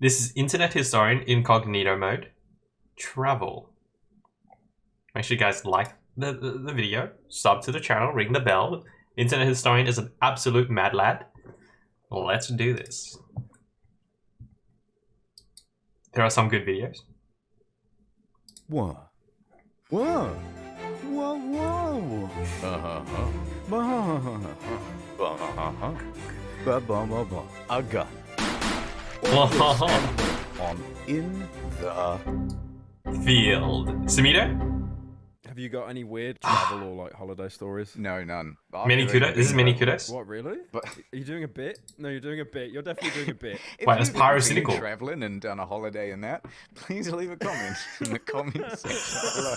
This is Internet Historian Incognito mode. Travel. Make sure you guys like the video, sub to the channel, ring the bell. Internet Historian is an absolute mad lad. Let's do this. There are some good videos. Whoa. Whoa. Whoa, whoa. A gun. On in the Field. Samito? Have you got any weird travel or like holiday stories? No, none. Mini kudos? This is mini kudos? What, really? But Are you doing a bit? No, you're doing a bit. You're definitely doing a bit. if Wait, that's you've ever been pyrocynical. traveling and done a holiday and that, please leave a comment in the comment section below.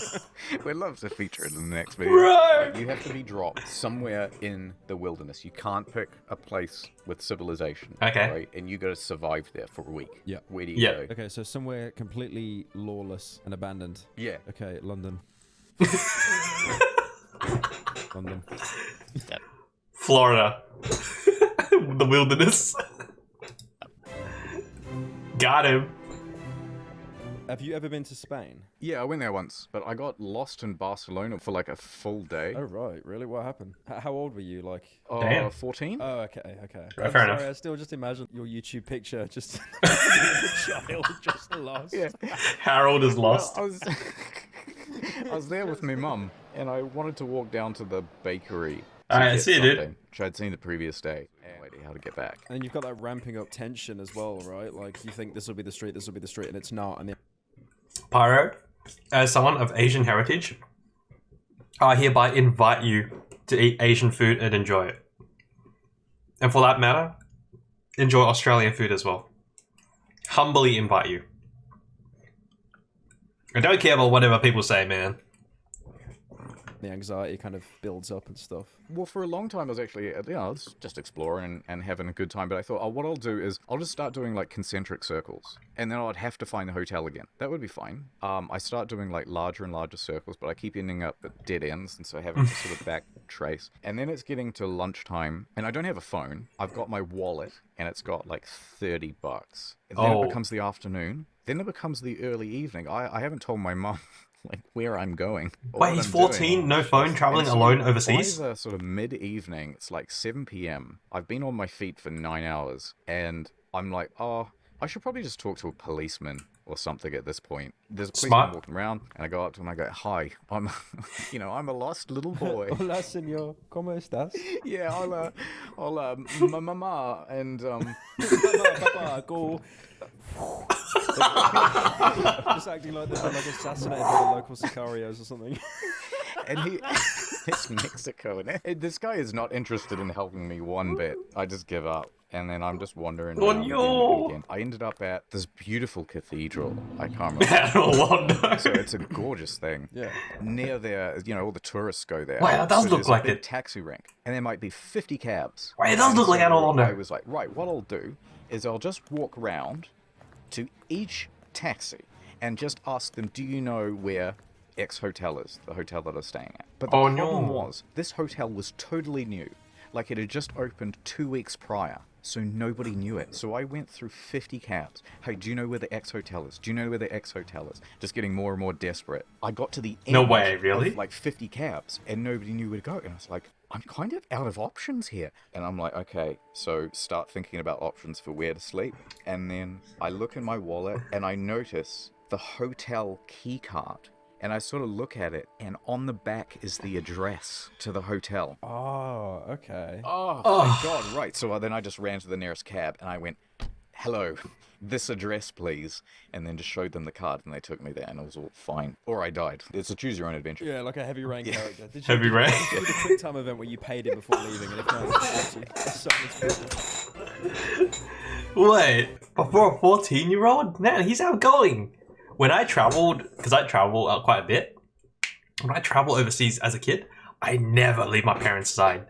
We'd love to feature it in the next video. Bro! You have to be dropped somewhere in the wilderness. You can't pick a place with civilization. Okay. Right? And you got to survive there for a week. Yeah. Where do you Yeah. go? Okay, so somewhere completely lawless and abandoned. Yeah. Okay, London. London. Florida. The wilderness. Got him. Have you ever been to Spain? Yeah, I went there once, but I got lost in Barcelona for like a full day. Oh, right. Really? What happened? How old were you? Like... Damn. 14? Oh, okay, okay. Right, I'm fair sorry, enough. I still just imagine your YouTube picture, just a child just lost. Yeah. Harold is lost. Well, I was there with my mum, and I wanted to walk down to the bakery. Alright, I get see you, dude. something, which I'd seen the previous day. And waiting how to get back. And you've got that ramping up tension as well, right? Like, you think this will be the street, and it's not. And then... Pyro, as someone of Asian heritage, I hereby invite you to eat Asian food and enjoy it. And for that matter, enjoy Australian food as well. Humbly invite you. I don't care about whatever people say, man. the anxiety kind of builds up and stuff. Well, for a long time, I was actually, I was just exploring and having a good time. But I thought, oh, what I'll do is I'll just start doing like concentric circles, and then I'd have to find the hotel again. That would be fine. I start doing like larger and larger circles, but I keep ending up at dead ends, and so having to sort of back trace. And then it's getting to lunchtime, and I don't have a phone. I've got my wallet, and it's got like $30. And then it becomes the afternoon. Then it becomes the early evening. I haven't told my mum like where I'm going. Wait, he's 14, no phone, traveling alone overseas? By the sort of mid-evening, it's like 7 p.m. I've been on my feet for 9 hours, and I'm like, oh, I should probably just talk to a policeman or something at this point. There's a policeman walking around, and I go up to him and I go, hi, I'm, I'm a lost little boy. Hola, señor. ¿Cómo estás? Yeah, hola, mama, and, Papa, go. Just acting like they've been like assassinated by the local sicarios or something. and it's Mexico, and this guy is not interested in helping me one bit. I just give up. And then I'm just wandering around again. I ended up at this beautiful cathedral. I can't remember. So it's a gorgeous thing. Yeah. Near there, all the tourists go there. Wait, that does so look like a big it. taxi rank. And there might be 50 cabs. Wait, it does look like Analondo. I was like, right, what I'll do is I'll just walk round to each taxi and just ask them, do you know where X hotel is, the hotel that I'm staying at? But the problem was, this hotel was totally new. Like it had just opened 2 weeks prior. So nobody knew it. So I went through 50 cabs. Hey, do you know where the X hotel is? Do you know where the X hotel is? Just getting more and more desperate. I got to the end of like 50 cabs and nobody knew where to go. And I was like, I'm kind of out of options here. And I'm like, okay, so start thinking about options for where to sleep. And then I look in my wallet and I notice the hotel key card. And I sort of look at it, and on the back is the address to the hotel. Oh, okay. Oh, thank God, right. So then I just ran to the nearest cab, and I went, hello, this address, please. And then just showed them the card, and they took me there, and it was all fine. Or I died. It's a choose-your-own-adventure. Yeah, like a heavy rain character. Did Heavy rain? Did you do the quick time event where you paid it before leaving, and if not, it's 40? Wait, before a 14-year-old? Man, he's outgoing. When I traveled, because I travel quite a bit, when I travel overseas as a kid, I never leave my parents' side.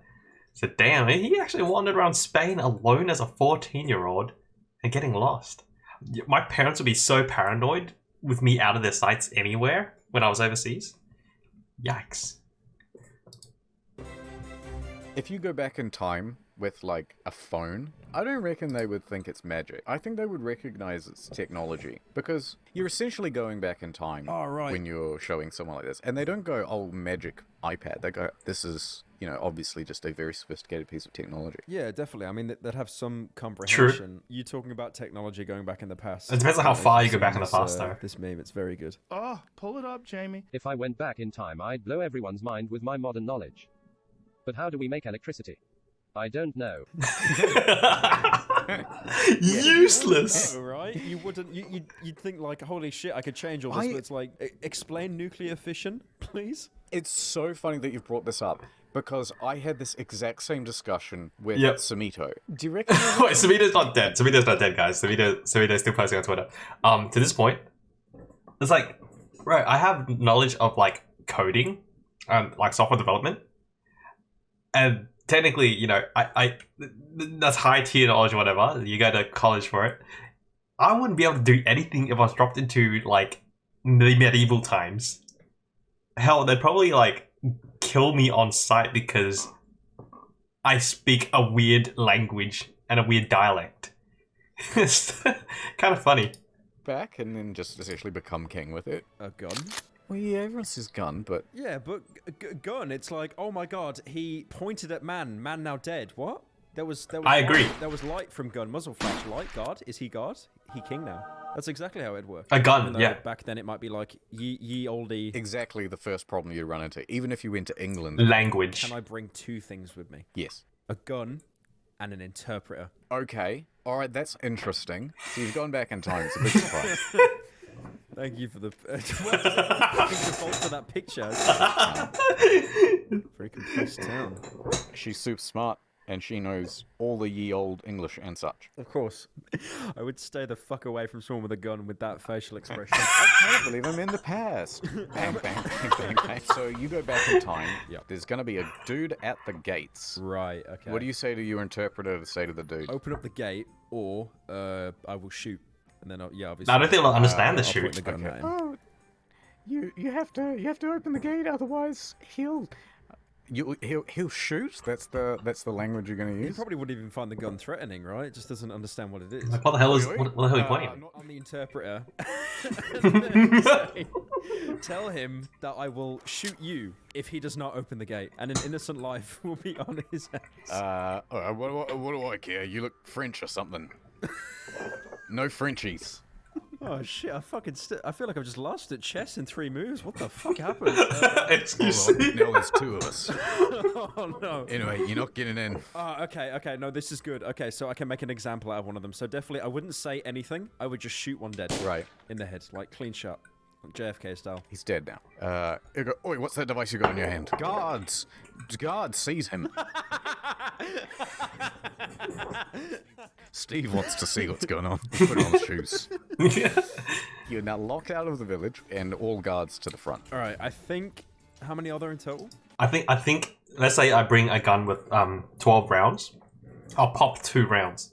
So damn, he actually wandered around Spain alone as a 14-year-old and getting lost. My parents would be so paranoid with me out of their sights anywhere when I was overseas. Yikes. If you go back in time with, like, a phone, I don't reckon they would think it's magic. I think they would recognize it's technology. Because you're essentially going back in time when you're showing someone like this. And they don't go, oh, magic iPad. They go, this is, you know, obviously just a very sophisticated piece of technology. Yeah, definitely. I mean, they'd have some comprehension. True. You talking about technology going back in the past. It depends on how far you go back in the past, though. This meme, it's very good. Oh, pull it up, Jamie. If I went back in time, I'd blow everyone's mind with my modern knowledge. But how do we make electricity? I don't know. Useless. Oh, right? You wouldn't. You'd think like, holy shit, I could change all this. But it's like, explain nuclear fission, please. It's so funny that you've brought this up because I had this exact same discussion with Samito. Do you reckon? Wait, Samito's not dead. Samito's not dead, guys. Samito's still posting on Twitter. To this point, it's like, right, I have knowledge of like coding and like software development, and technically, you know, I that's high tier knowledge or whatever. You go to college for it. I wouldn't be able to do anything if I was dropped into like the medieval times. Hell, they'd probably like kill me on sight because I speak a weird language and a weird dialect. It's kind of funny. Back and then just essentially become king with it. A gun? Well, yeah, everyone says gun, but... Yeah, but gun, it's like, oh my god, he pointed at man now dead. What? There was I agree. There was light from gun, muzzle flash, light guard. Is he guard? He king now. That's exactly how it'd work. A gun, yeah. Back then it might be like, ye oldie... Exactly the first problem you run into, even if you went to England. Language. Can I bring two things with me? Yes. A gun and an interpreter. Okay. Alright, that's interesting. So you've gone back in time. It's a big surprise. Thank you for the default to that picture. Very confused town. She's super smart, and she knows all the ye old English and such. Of course. I would stay the fuck away from someone with a gun with that facial expression. I can't believe I'm in the past. Bang, bang, bang, bang, bang. So you go back in time. Yep. There's going to be a dude at the gates. Right, okay. What do you say to your interpreter to say to the dude? Open up the gate, or I will shoot. And then, obviously. No, I don't think I'll understand the I'll point shoot. the gun at him. Oh, you have to open the gate, otherwise he'll shoot. That's the language you're going to He use. probably wouldn't even find the gun threatening, right? Just doesn't understand what it is. Like, what the hell is what the hell are you pointing at? I'm the interpreter. And then say, tell him that I will shoot you if he does not open the gate, and an innocent life will be on his hands. What do I care? You look French or something. No Frenchies. Oh shit! I feel like I've just lost at chess in 3 moves. What the fuck happened? Now there's 2 of us. Oh no. Anyway, you're not getting in. Okay. No, this is good. Okay, so I can make an example out of one of them. So definitely, I wouldn't say anything. I would just shoot one dead. Right. In the head, like clean shot. JFK style. He's dead now. You go, oi, what's that device you got in your hand? Guards! Guards, seize him. Steve wants to see what's going on. Put on shoes. You're now locked out of the village, and all guards to the front. All right, I think... How many are there in total? I think. Let's say I bring a gun with 12 rounds. I'll pop 2 rounds,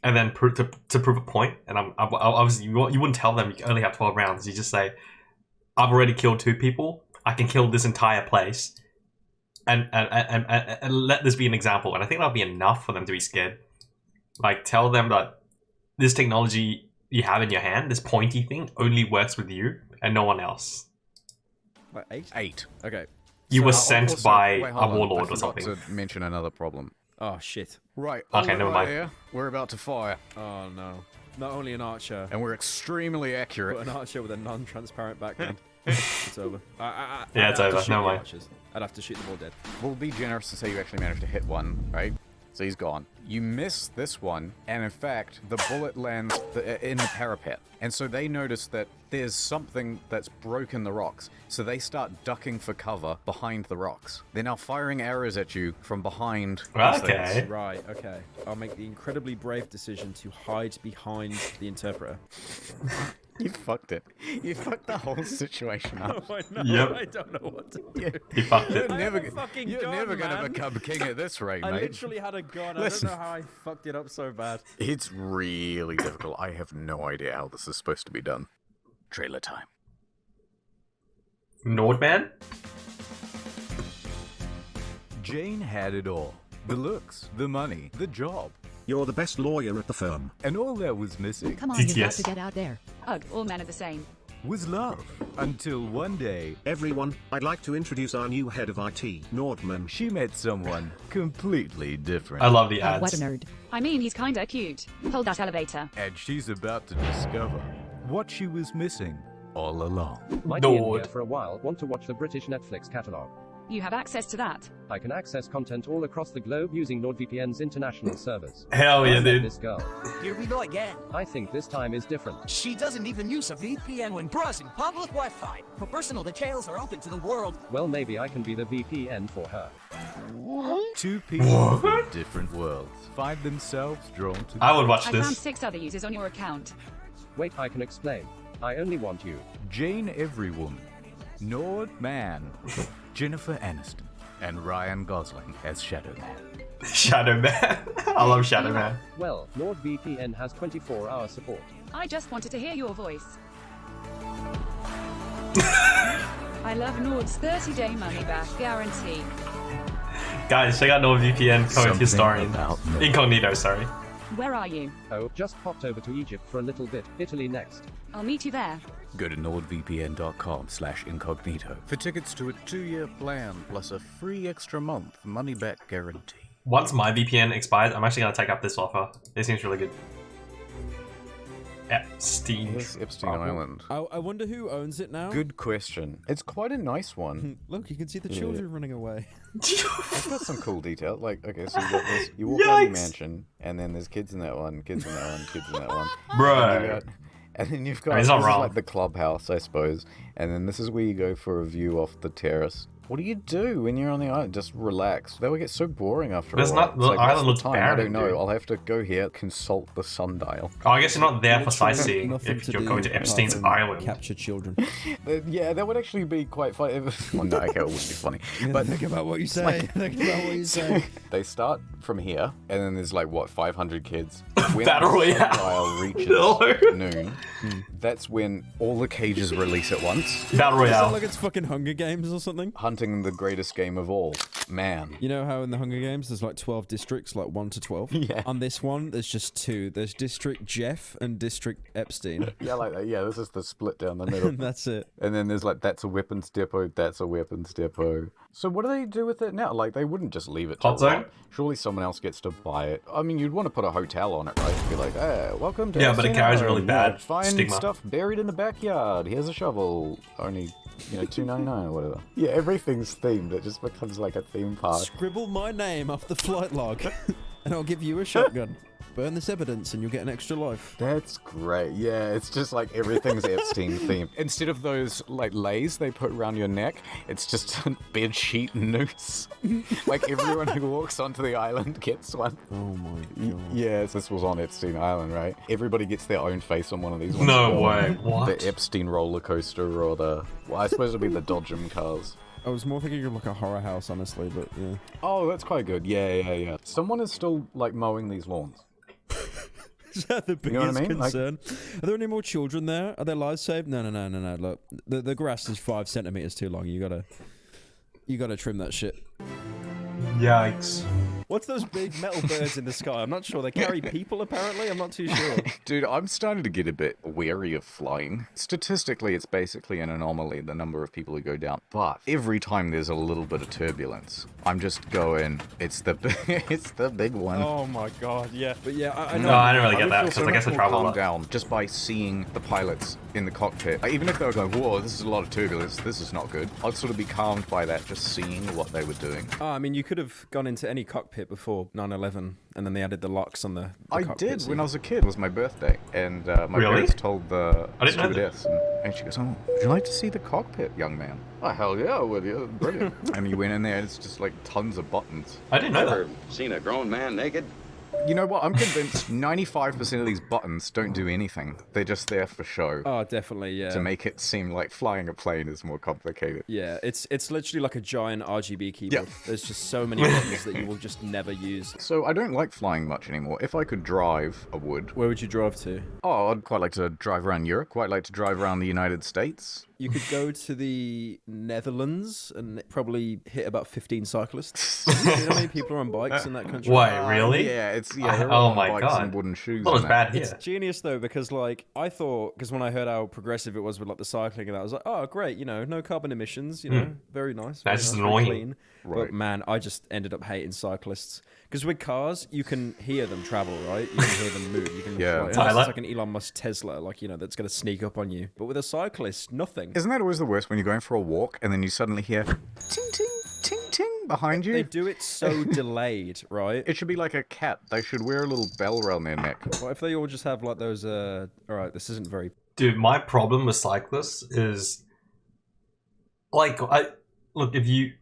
and then to prove a point. And I'm obviously you wouldn't tell them you only have 12 rounds. You just say, I've already killed 2 people. I can kill this entire place, and let this be an example. And I think that'll be enough for them to be scared. Like, tell them that this technology you have in your hand, this pointy thing, only works with you and no one else. Like 8? 8. Okay. You were sent by a warlord or something. To mention another problem. Oh shit. Right. Okay, never mind. Here, we're about to fire. Oh no. Not only an archer. And we're extremely accurate. But an archer with a non-transparent background. It's over. Yeah, it's over. Never mind. I'd have to shoot them all dead. We'll be generous and say you actually managed to hit one, right? So he's gone. You miss this one, and in fact, the bullet lands in the parapet. And so they notice that there's something that's broken the rocks. So they start ducking for cover behind the rocks. They're now firing arrows at you from behind these Okay. things. Right, okay. I'll make the incredibly brave decision to hide behind the interpreter. You fucked it. You fucked the whole situation up. Oh, I know. Yep. I don't know what to do. You fucked it. I have a fucking You're gun, never going to man. become king at this rate, I mate. literally had a gun. Listen. I don't know how I fucked it up so bad. It's really difficult. I have no idea how this is supposed to be done. Trailer time. Nordman? Jane had it all. The looks, the money, the job. You're the best lawyer at the firm. And all that was missing Come on, you've got DTS. to get out there. Ugh, all men are the same. was love. Until one day, Everyone, I'd like to introduce our new head of IT, Nordman. she met someone completely different. I love the Oh, what ads. a nerd. I mean, he's kinda cute. Hold that elevator. And she's about to discover what she was missing all along. Might be in Lord. here for a while. Want to watch the British Netflix catalogue? You have access to that. I can access content all across the globe using NordVPN's international servers. Hell yeah, I met dude. this girl. Here we go again. I think this time is different. She doesn't even use a VPN when browsing public Wi-Fi. Her personal details are open to the world. Well, maybe I can be the VPN for her. Two people from different worlds find themselves drawn to. I would watch I found this. 6 other users on your account. Wait, I can explain. I only want you. Jane Everywoman, Nord Man, Jennifer Aniston, and Ryan Gosling as Shadow Man. Shadow Man. I love Shadow Man. Well, NordVPN has 24-hour support. I just wanted to hear your voice. I love Nord's 30-day money-back guarantee. Guys, check out NordVPN coming Something historian. about Nord. Incognito, sorry. Where are you? Oh, just popped over to Egypt for a little bit. Italy next. I'll meet you there. Go to nordvpn.com/incognito for tickets to a 2-year plan plus a free extra month money back guarantee. Once my VPN expires, I'm actually going to take up this offer. It seems really good. Epstein's Epstein Island. I wonder who owns it now. Good question. It's quite a nice one. Look, you can see the children running away. It's got some cool detail. Like, okay, so you got this. You walk around your Yikes. mansion, and then there's kids in that one, kids in that one, kids in that one. Bro. And then you've I got mean, it's not this is wrong. like the clubhouse, I suppose. And then this is where you go for a view off the terrace. What do you do when you're on the island? Just relax. That would get so boring after There's a while. not- It's the like, island what's looks the time? I barren, don't know. dude. I'll have to go here, consult the sundial. Oh, I guess you're not there for Literally sightseeing nothing if you're going to do Epstein's apart from Island. Capture children. Yeah, that would actually be quite funny. Well, no, okay, it wouldn't be funny. But think about what you say. Think about what you say. they start from here, and then there's like, what, 500 kids? When Battle the Royale. sundial reaches No. noon, that's when all the cages release at once. Battle Is that Royale. like it's fucking Hunger Games or something? Hunting the greatest game of all. Man. You know how in the Hunger Games there's like 12 districts, like 1 to 12? Yeah. On this one, there's just 2. There's District Jeff and District Epstein. Yeah, like that. Yeah, this is the split down the middle. And that's it. And then there's like, that's a weapons depot, that's a weapons depot. So what do they do with it now? Like, they wouldn't just leave it to Hot zone? rot. Surely someone else gets to buy it. I mean, you'd want to put a hotel on it, right? Be like, hey, welcome to Yeah, but it Epstein carries a really Island. bad Find stigma. stuff buried in the backyard. Here's a shovel. Only, $2.99 or whatever. Yeah, everything's themed. It just becomes like a theme park. Scribble my name off the flight log, and I'll give you a shotgun. Burn this evidence, and you'll get an extra life. That's great. Yeah, it's just like everything's Epstein themed. Instead of those like lays they put around your neck, it's just a bed sheet noose. Like everyone who walks onto the island gets one. Oh my god. Yes, this was on Epstein Island, right? Everybody gets their own face on one of these ones. No you go way. on What? The Epstein roller coaster or the... Well, I suppose it'd be the Dodgem cars. I was more thinking of like a horror house, honestly, but yeah. Oh, that's quite good. Yeah. Someone is still like mowing these lawns. Is that the biggest know what I mean? Like- concern? Are there any more children there? Are their lives saved? No. Look, the grass is 5 centimeters too long. You gotta trim that shit. Yikes. What's those big metal birds in the sky? I'm not sure. They carry people, apparently. I'm not too sure. Dude, I'm starting to get a bit wary of flying. Statistically, it's basically an anomaly, the number of people who go down. But every time there's a little bit of turbulence, I'm just going, it's the big one. Oh my god, yeah. But yeah, I know. No, I don't really get would that feel because so I guess I much more travel a calmed lot. down just by seeing the pilots in the cockpit. Like, even if they were going, whoa, this is a lot of turbulence, this is not good. I'd sort of be calmed by that, just seeing what they were doing. Oh, I mean, you could have gone into any cockpit before 9/11, and then they added the locks on the I cockpit, did so when you- I was a kid. It was my birthday, and my Really? parents told the I didn't know that. stewardess, and she goes, "Oh, would you like to see the cockpit, young man?" Oh, hell yeah, I would. Yeah, brilliant. And you went in there, and it's just like tons of buttons. I didn't know that. Seen a grown man naked? You know what? I'm convinced 95% of these buttons don't do anything. They're just there for show. Oh, definitely, yeah. To make it seem like flying a plane is more complicated. Yeah, it's literally like a giant RGB keyboard. There's just so many buttons that you will just never use. So I don't like flying much anymore. If I could drive, I would. Where would you drive to? Oh, I'd quite like to drive around Europe. Quite like to drive around the United States. You could go to the Netherlands and probably hit about 15 cyclists. You know how many people are on bikes in that country? Wait, really? Yeah, they're all on bikes and wooden shoes. Well, it's bad here. It's genius though, because like I thought, because when I heard how progressive it was with like the cycling and that, I was like, oh great, you know, no carbon emissions, you know, very nice. That's just very annoying. clean. Right. But man, I just ended up hating cyclists. Because with cars, you can hear them travel, right? You can hear them move. You can Yeah. like, Tyler? it's like an Elon Musk Tesla, like, you know, that's going to sneak up on you. But with a cyclist, nothing. Isn't that always the worst when you're going for a walk and then you suddenly hear ting ting ting ting behind you? They do it so delayed, right? It should be like a cat. They should wear a little bell around their neck. What if they all just have like those, all right, this isn't very... Dude, my problem with cyclists is, like, if you,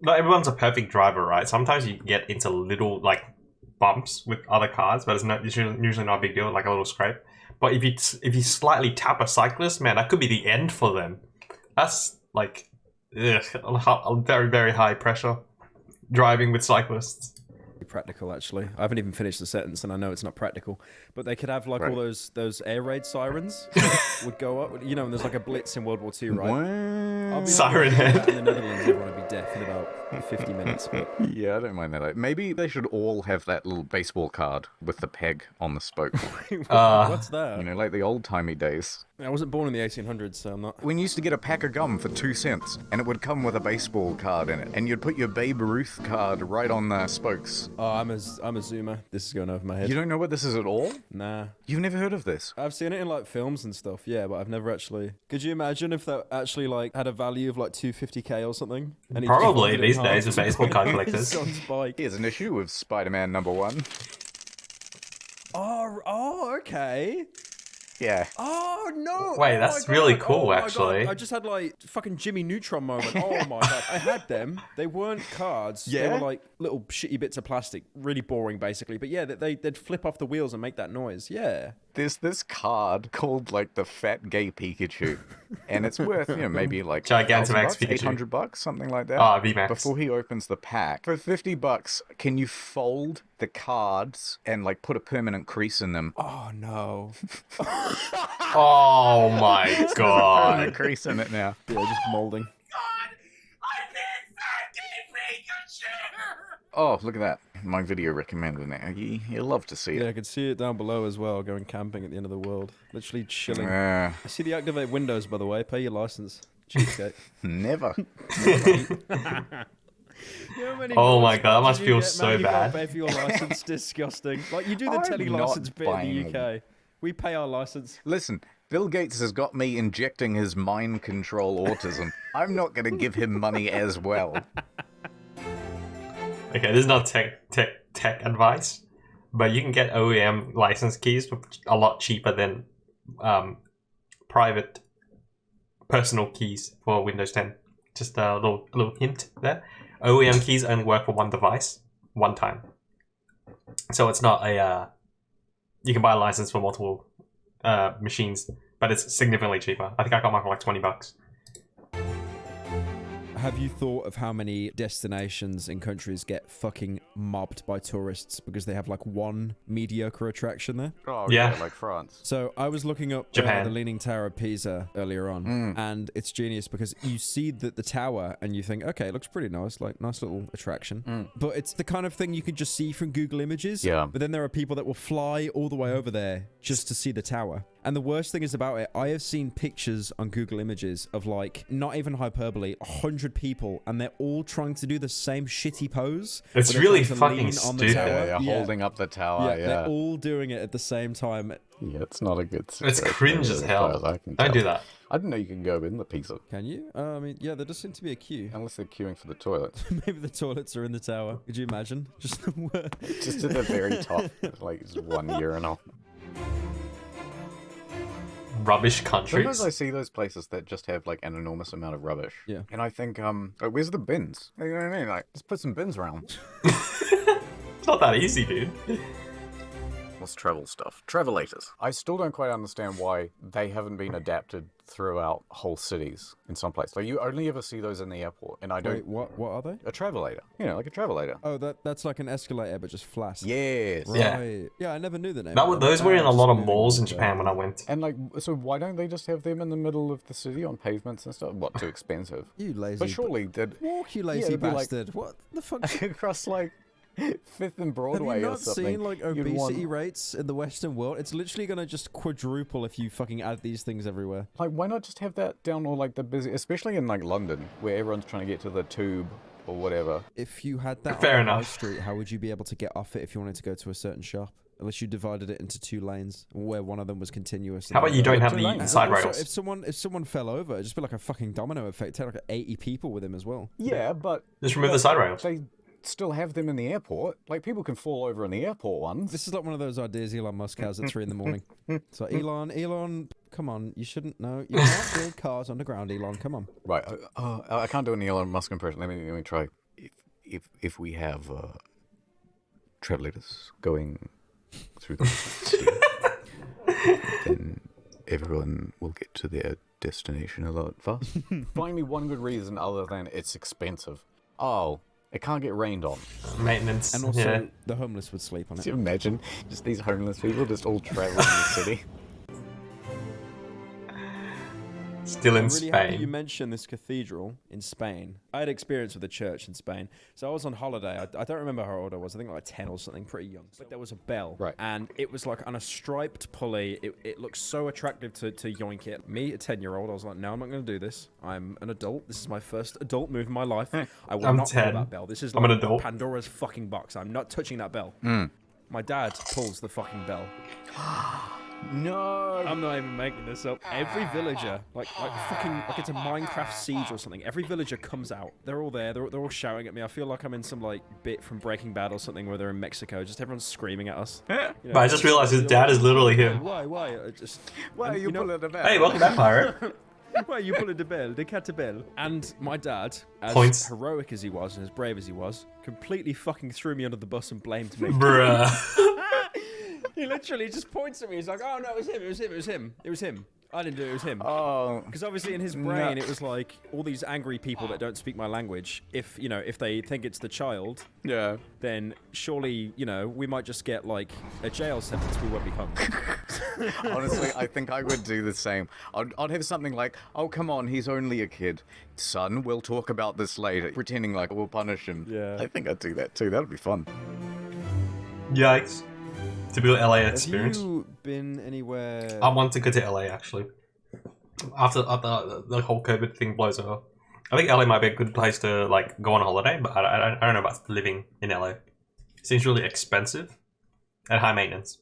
not everyone's a perfect driver, right? Sometimes you get into little, like, bumps with other cars, but it's usually not a big deal, like a little scrape. But if you slightly tap a cyclist, man, that could be the end for them. That's, like, very, very high pressure driving with cyclists. Practical, actually. I haven't even finished the sentence and I know it's not practical, but they could have like all those air raid sirens would go up, you know, and there's like a blitz in World War II, right? I'll be Siren head. in the Netherlands, everyone would be deaf in about 50 minutes. But... Yeah, I don't mind that. Maybe they should all have that little baseball card with the peg on the spoke. What's that? You know, like the old-timey days. I wasn't born in the 1800s, so I'm not... When you used to get a pack of gum for 2 cents, and it would come with a baseball card in it, and you'd put your Babe Ruth card right on the spokes. Oh, I'm a zoomer. This is going over my head. You don't know what this is at all? Nah. You've never heard of this? I've seen it in like films and stuff, yeah, but I've never actually... Could you imagine if that actually like had a value of like 250k or something? And he just Probably folded it these in half days with to baseball put card it on collectors. his son's bike. Here's an issue with Spider-Man #1. Oh, okay. Yeah. Oh no! Wait, Oh that's my really God. cool, Oh my actually. God. I just had like fucking Jimmy Neutron moment. Oh my God, I had them. They weren't cards. They Yeah? were like little shitty bits of plastic, really boring, basically. But yeah, they'd flip off the wheels and make that noise. Yeah. There's this card called like the Fat Gay Pikachu, and it's worth maybe like Gigantamax Pikachu. $800, something like that. Ah, VMAX. Before he opens the pack, for $50, can you fold the cards and like put a permanent crease in them? Oh no. Oh my Permanent god. crease in it now. Yeah, just molding. Oh, look at that! My video recommended it. You love to see Yeah, I it. could see it down below as well. Going camping at the end of the world, literally chilling. Yeah. I see the activate windows, by the way. Pay your license. Cheapskate. Never. Oh my God, that must feel so bad. Pay for your license. Disgusting. Like you do the I'm tele not license bit in the buying UK. We pay our license. Listen, Bill Gates has got me injecting his mind control autism. I'm not going to give him money as well. Okay, this is not tech advice, but you can get OEM license keys for a lot cheaper than private personal keys for Windows 10. Just a little hint there. OEM keys only work for one device, one time. So it's not a you can buy a license for multiple machines, but it's significantly cheaper. I think I got mine for like $20. Have you thought of how many destinations in countries get fucking mobbed by tourists because they have like one mediocre attraction there? Oh, Yeah. like France. So I was looking up Japan. the Leaning Tower of Pisa earlier on, and it's genius because you see the tower and you think, okay, it looks pretty nice, like nice little attraction. But it's the kind of thing you can just see from Google Images. Yeah. But then there are people that will fly all the way over there just to see the tower. And the worst thing is about it, I have seen pictures on Google Images of like, not even hyperbole, 100 people, and they're all trying to do the same shitty pose. It's where they're really trying to fucking lean on the stupid. tower. Yeah, holding up the tower. Yeah, They're all doing it at the same time. Yeah, it's not a good It's situation, cringe as far hell. as I can Don't tell. do that. I didn't know you can go in the pizza Can you? I mean, yeah, there does seem to be a queue. unless they're queuing for the toilet. Maybe the toilets are in the tower. Could you imagine? Just the worst. Just at the very top, like just one urinal. Rubbish countries. Sometimes I see those places that just have like an enormous amount of rubbish. Yeah. And I think, like, where's the bins? You know what I mean? Like, just put some bins around. It's not that easy, dude. What's travel stuff? Travellators. I still don't quite understand why they haven't been adapted throughout whole cities in some place. Like, you only ever see those in the airport, and I don't... Wait, what are they? A travelator. You know, like a travelator. Oh, that's like an escalator, but just flat. Yes. Right. Yeah, I never knew the name. Those were in a lot of malls in Japan when I went. And like, so why don't they just have them in the middle of the city on pavements and stuff? What, too expensive? You lazy... But surely they'd... Walk, you lazy bastard. What the fuck? Across, like... Fifth and Broadway Have you or not something. seen like obesity rates in the Western world? It's literally gonna just quadruple if you fucking add these things everywhere. Like, why not just have that down all like the busy, especially in like London, where everyone's trying to get to the tube or whatever. If you had that Fair on the high enough. street, how would you be able to get off it if you wanted to go to a certain shop? Unless you divided it into 2 lanes, where one of them was continuous. How about you don't have Two the lanes. side Also, rails? if someone fell over, it'd just be like a fucking domino effect. Take like 80 people with him as well. Yeah, but Just remove the side rails. they still have them in the airport. Like, people can fall over in the airport ones. This is like one of those ideas Elon Musk has at 3 in the morning. So Elon, come on, you shouldn't know. You can't build cars underground, Elon. Come on. Right. I can't do an Elon Musk impression. Let me try. If we have travelers going through the city, then everyone will get to their destination a lot faster. Find me one good reason other than it's expensive. Oh, it can't get rained on. Maintenance. And also, yeah. the homeless would sleep on Can it. you imagine just these homeless people just all traveling in the city? Still in I'm really happy you Spain. mentioned this cathedral in Spain. I had experience with a church in Spain. So I was on holiday. I don't remember how old I was. I think like 10 or something, pretty young. But there was a bell. Right. And it was like on a striped pulley. It looked so attractive to yoink it. Me, a 10-year-old, I was like, no, I'm not going to do this. I'm an adult. This is my first adult move in my life. I will I'm not pull 10. that bell. This is I'm like an adult. Pandora's fucking box. I'm not touching that bell. My dad pulls the fucking bell. No. I'm not even making this up. Every villager, like fucking, like it's a Minecraft siege or something. Every villager comes out. They're all there. They're all shouting at me. I feel like I'm in some like bit from Breaking Bad or something where they're in Mexico. Just everyone's screaming at us. You know, But I just realized his dad is literally him. Why? Why are you pulling the bell? Hey, welcome back, pirate. Why are you pulling the bell? The cat bell. And my dad, as Points. heroic as he was and as brave as he was, completely fucking threw me under the bus and blamed me. Bruh. He literally just points at me. He's like, "Oh no, it was him. It was him. It was him. It was him. I didn't do it. It was him." Oh. Because obviously in his brain it was like all these angry people that don't speak my language. If they think it's the child, Yeah. then surely we might just get like a jail sentence. We won't be hung. Honestly, I think I would do the same. I'd have something like, "Oh, come on, he's only a kid. Son, we'll talk about this later." Pretending like we'll punish him. Yeah. I think I'd do that too. That'd be fun. Yikes. Typical LA Have experience. you been anywhere? I want to go to LA actually. After the whole COVID thing blows over, I think LA might be a good place to like go on holiday, but I don't know about living in LA. It seems really expensive and high maintenance.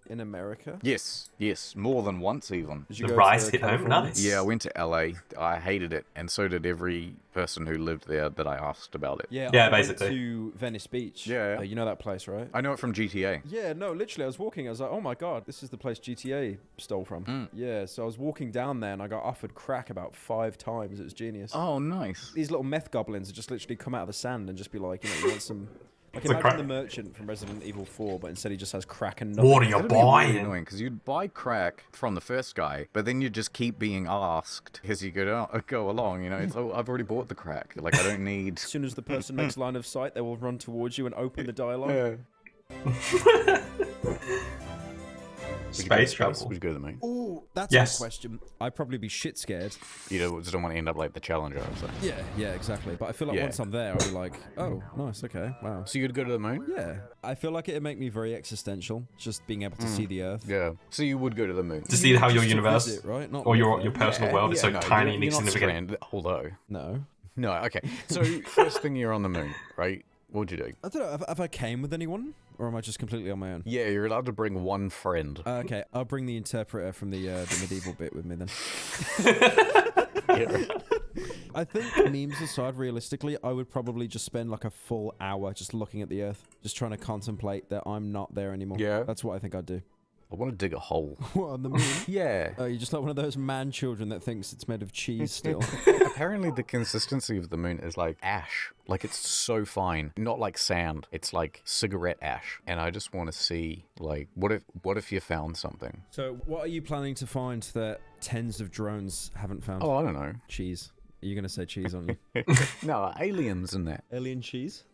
In America? Yes, more than once even. Did you The go rise to hit home. California? Nice. Yeah, I went to LA. I hated it, and so did every person who lived there that I asked about it. Yeah, Yeah, I went basically. to Venice Beach. Yeah. You know that place, right? I know it from GTA. Yeah, no, literally, I was walking. I was like, oh my god, this is the place GTA stole from. Yeah, so I was walking down there and I got offered crack about 5 times. It was genius. Oh, nice. These little meth goblins would just literally come out of the sand and just be like, you want some. Like, It's a imagine crack. the merchant from Resident Evil 4, but instead he just has crack and nothing. What are you That'd be really buying? annoying because you'd buy crack from the first guy, but then you just keep being asked as you go along. It's oh, I've already bought the crack. Like I don't need. As soon as the person makes line of sight, they will run towards you and open the dialogue. Space travel. Would you go to the moon? Ooh, that's Yes. a question. I'd probably be shit scared. You just don't want to end up like the Challenger. So. Yeah, exactly. But I feel like Yeah. once I'm there, I'll be like, oh, nice, okay, wow. So you'd go to the moon? Yeah, I feel like it'd make me very existential, just being able to see the Earth. Yeah. So you would go to the moon? To see how your Just to universe visit, right? Not or live your there. personal world is so no, tiny and you're not insignificant. stranded, although. No. No, okay. So first thing you're on the moon, right? What'd you do? I don't know, have I came with anyone? Or am I just completely on my own? Yeah, you're allowed to bring one friend. Okay, I'll bring the interpreter from the medieval bit with me then. I think, memes aside, realistically, I would probably just spend like a full hour just looking at the Earth, just trying to contemplate that I'm not there anymore. Yeah. That's what I think I'd do. I want to dig a hole. What, on the moon? Yeah. Oh, you're just like one of those man children that thinks it's made of cheese still. Apparently the consistency of the moon is like ash. Like it's so fine. Not like sand. It's like cigarette ash. And I just want to see, like, what if you found something? So what are you planning to find that tens of drones haven't found? Oh, I don't know. Cheese. Are you going to say cheese, aren't you? No, aliens and that. Alien cheese?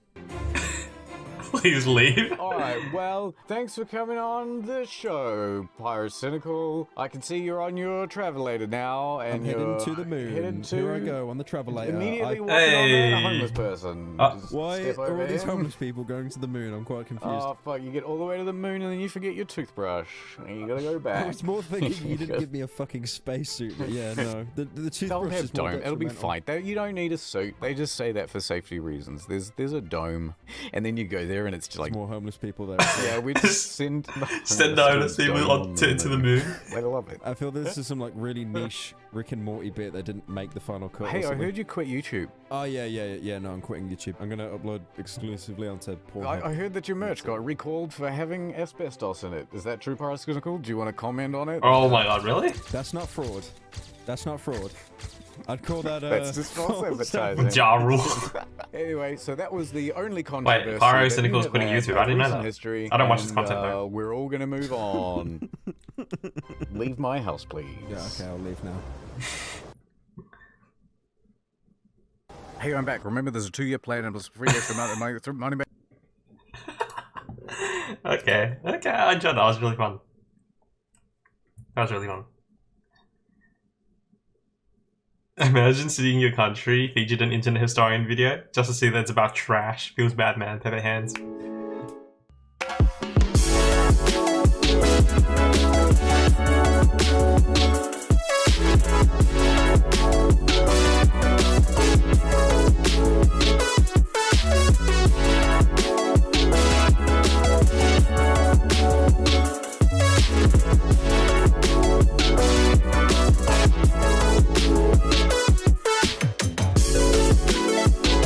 Please leave. Alright, well, thanks for coming on the show, Pyrocynical. I can see you're on your Travelator now, and I'm you're heading to the moon. headed to Here I go on the Travelator. immediately walking Hey. on a homeless person. Just Why step are over all these him. homeless people going to the moon? I'm quite confused. Oh, fuck, you get all the way to the moon and then you forget your toothbrush. And you gotta go back. I was more thinking you didn't give me a fucking spacesuit, but yeah, no. The They'll toothbrush have is more dome. It'll be detrimental. fine. You don't need a suit. They just say that for safety reasons. There's a dome, and then you go there and it's just like, More homeless people there. yeah, we just send Send the homeless people on to the moon. They love it. I feel this is some like really niche Rick and Morty bit that didn't make the final cut. or Hey, I something. heard you quit YouTube. Oh yeah. No, I'm quitting YouTube. I'm gonna upload exclusively onto Pornhub. I heard that your merch got recalled for having asbestos in it. Is that true, Pyrocynical? Do you want to comment on it? Oh my god, really? That's not fraud. That's not fraud. I'd call that That's just false advertising. Ja Rule. Anyway, so that was the only controversy. Pyrocynical's that we quitting have YouTube. had I didn't know recent that. History, I don't watch his and, content, though. We're all gonna move on. Leave my house, please. Yeah, okay, I'll leave now. Hey, I'm back. Remember, there's a 2-year plan and plus free extra amount of money back. Okay, I enjoyed that. That was really fun. That was really fun. Imagine seeing your country featured an internet historian video just to see that it's about trash. Feels bad, man. Paper hands.